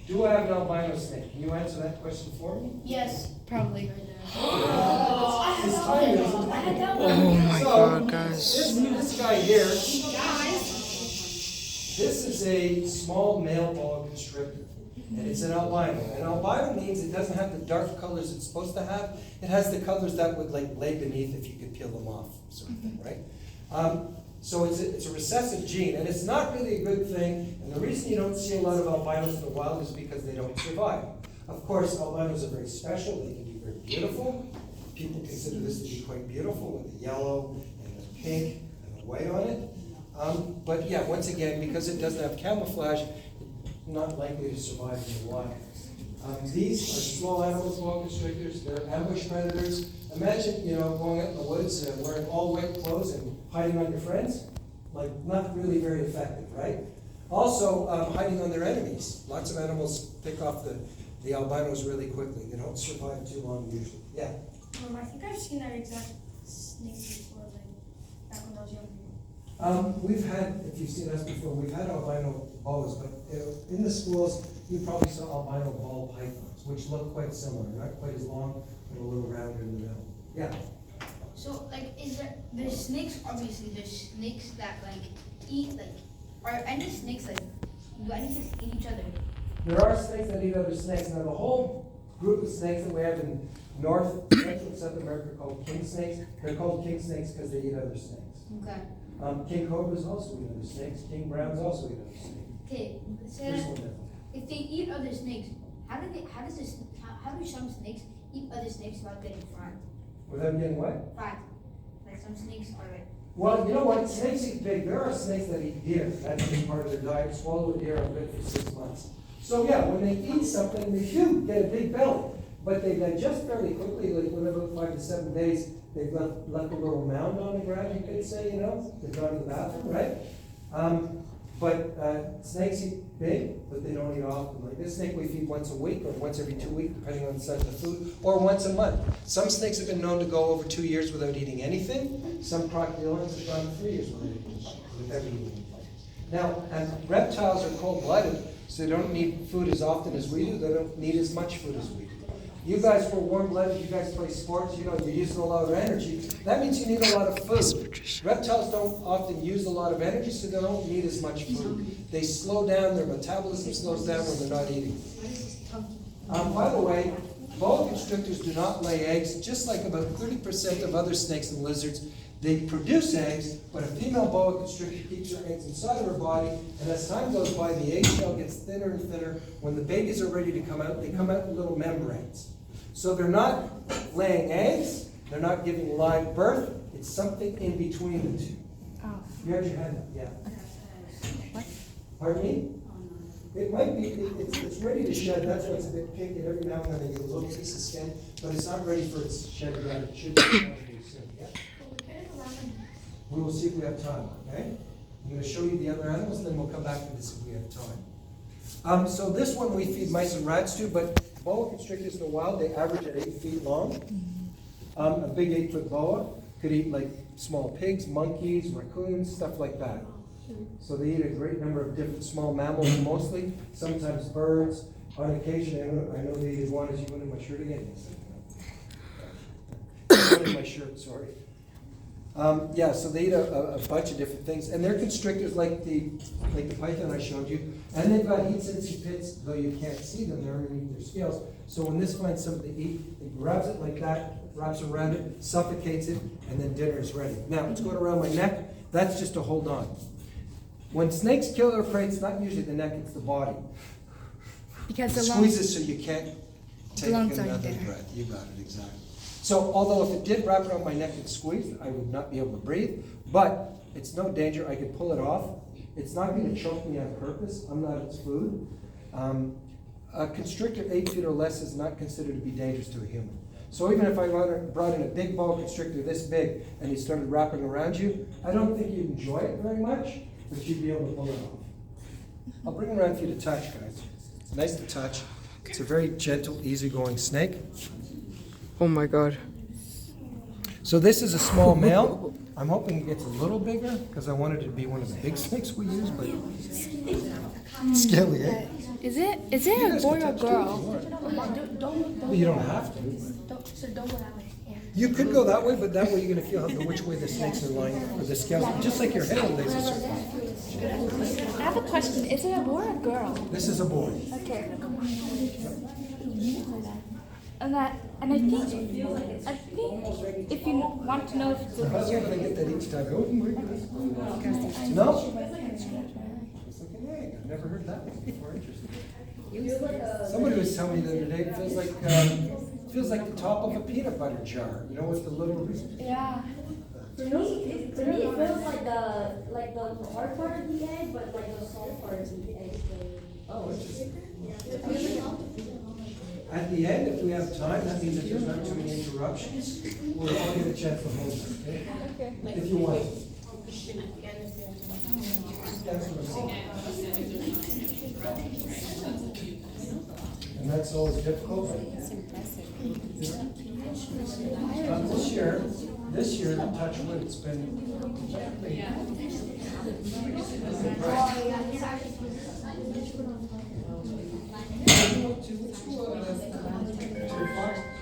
Do I have an albino snake? Can you answer that question for me? Yes. Probably. His time is. Oh my God, guys. This guy here, this is a small male boa constrictor, and it's an albino. An albino means it doesn't have the dark colors it's supposed to have. It has the colors that would like lay beneath if you could peel them off, sort of thing, right? So it's a recessive gene, and it's not really a good thing. And the reason you don't see a lot of albinos in the wild is because they don't survive. Of course, albinos are very special. They can be very beautiful. People consider this to be quite beautiful with the yellow and the pink and the white on it. But yeah, once again, because it doesn't have camouflage, it's not likely to survive in the wild. These are small animals, boa constrictors. They're ambush predators. Imagine, going out in the woods wearing all white clothes and hiding on your friends. Like, not really very effective, right? Also, hiding on their enemies. Lots of animals pick off the albinos really quickly. They don't survive too long usually. Yeah? I think I've seen that exact snake before, like, back when I was younger. We've had, if you've seen us before, we've had albino boas, but in the schools, you probably saw albino ball pythons, which look quite similar, not quite as long, but a little rounder in the middle. Yeah? So, like, there's snakes, obviously, there's snakes that, like, eat, like, are any snakes, like, do any snakes eat each other? There are snakes that eat other snakes. Now, the whole group of snakes that we have in North, Central, and South America are called king snakes. They're called king snakes because they eat other snakes. Okay. King cobras also eat other snakes. King browns also eat other snakes. Okay, Here's one difference. if they eat other snakes, how do some snakes eat other snakes without getting fried? Without getting what? Fried. Like some snakes are like. Well, you know what? Snakes eat big. There are snakes that eat deer. That's a big part of their diet. Swallow a deer and live for 6 months. So yeah, when they eat something, they get a big belly. But they digest fairly quickly, like within about 5 to 7 days, they've left a little mound on the ground, you could say, they've gone to the bathroom, right? But snakes eat big, but they don't eat often. Like this snake we feed once a week or once every 2 weeks, depending on the size of the food, or once a month. Some snakes have been known to go over 2 years without eating anything. Some crocodilians have gone 3 years without eating anything. Now, and reptiles are cold-blooded, so they don't need food as often as we do. They don't need as much food as we do. You guys were warm-blooded, you guys play sports, you're using a lot of energy. That means you need a lot of food. Reptiles don't often use a lot of energy, so they don't need as much food. They slow down, their metabolism slows down when they're not eating. By the way, boa constrictors do not lay eggs, just like about 30% of other snakes and lizards. They produce eggs, but a female boa constrictor keeps her eggs inside of her body, and as time goes by, the egg shell gets thinner and thinner. When the babies are ready to come out, they come out in little membranes. So they're not laying eggs, they're not giving live birth, it's something in between the two. Oh. You had your hand up, yeah. What? Pardon me? It might be, it's ready to shed, that's why it's a bit pink, and every now and then they get a little piece of skin, but it's not ready for its shed yet, it should be soon, yeah? We will see if we have time, okay? I'm going to show you the other animals, and then we'll come back to this if we have time. So this one we feed mice and rats to, but boa constrictors in the wild, they average at 8 feet long. A big 8-foot boa could eat like small pigs, monkeys, raccoons, stuff like that. So they eat a great number of different small mammals mostly, sometimes birds. On occasion, I know they eat iguanas. You went in my shirt again? You went in my shirt, sorry. So they eat a bunch of different things, and they're constrictors like the python I showed you, and they've got heat-sensing pits, though you can't see them, they're underneath their scales. So when this finds something to eat, it grabs it like that, wraps around it, suffocates it, and then dinner is ready. Now, it's going around my neck. That's just to hold on. When snakes kill their prey, it's not usually the neck, it's the body. Because it the squeezes so you can't take lungs another aren't there. breath. You got it, exactly. So although if it did wrap around my neck and squeeze, I would not be able to breathe, but it's no danger. I could pull it off. It's not going to choke me on purpose. I'm not its food. A constrictor 8 feet or less is not considered to be dangerous to a human. So even if I brought in a big boa constrictor this big and he started wrapping around you, I don't think you'd enjoy it very much, but you'd be able to pull it off. I'll bring it around for you to touch, guys. It's nice to touch. It's a very gentle, easygoing snake. Oh my God. So this is a small male. I'm hoping it gets a little bigger because I wanted it to be one of the big snakes we use, but scaly, eh? Is it You a guys boy can or touch too if you girl? want. Well, you don't have to. So don't go that way. Yeah. You could go that way, but that way you're gonna feel which way the snakes are lying, or the scales, just like your head lays a certain way. I have a question. Is it a boy or girl? This is a boy. Okay. And I think if you want to know if it's a How's you gonna get that each time? Oh my goodness. No? It's like an egg. I've never heard that one before. Interesting. Somebody was telling me the other day, it feels like the top of a peanut butter jar. You know, with the little. yeah. For me, it feels like the hard part of the egg, but like the soft part of the egg. Oh, interesting. At the end, if we have time, that means that there's not too many interruptions. We'll all get a chance to hold it, okay? Okay. If you want. That's what I'm saying. And that's always difficult. It's impressive. This year, touch wood, it's been.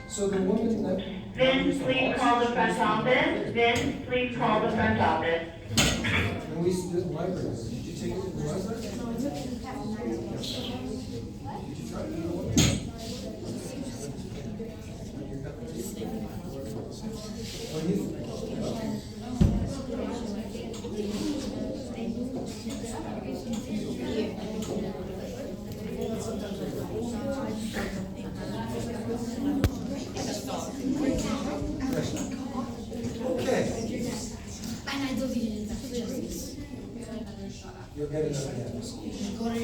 So the woman that. Vince, please call the front office. Vince, please call the front office. And we used to do it in the library. Did you take it to the library? Did you try to do it? What do you think? Okay. And I deleted that. You'll get it on the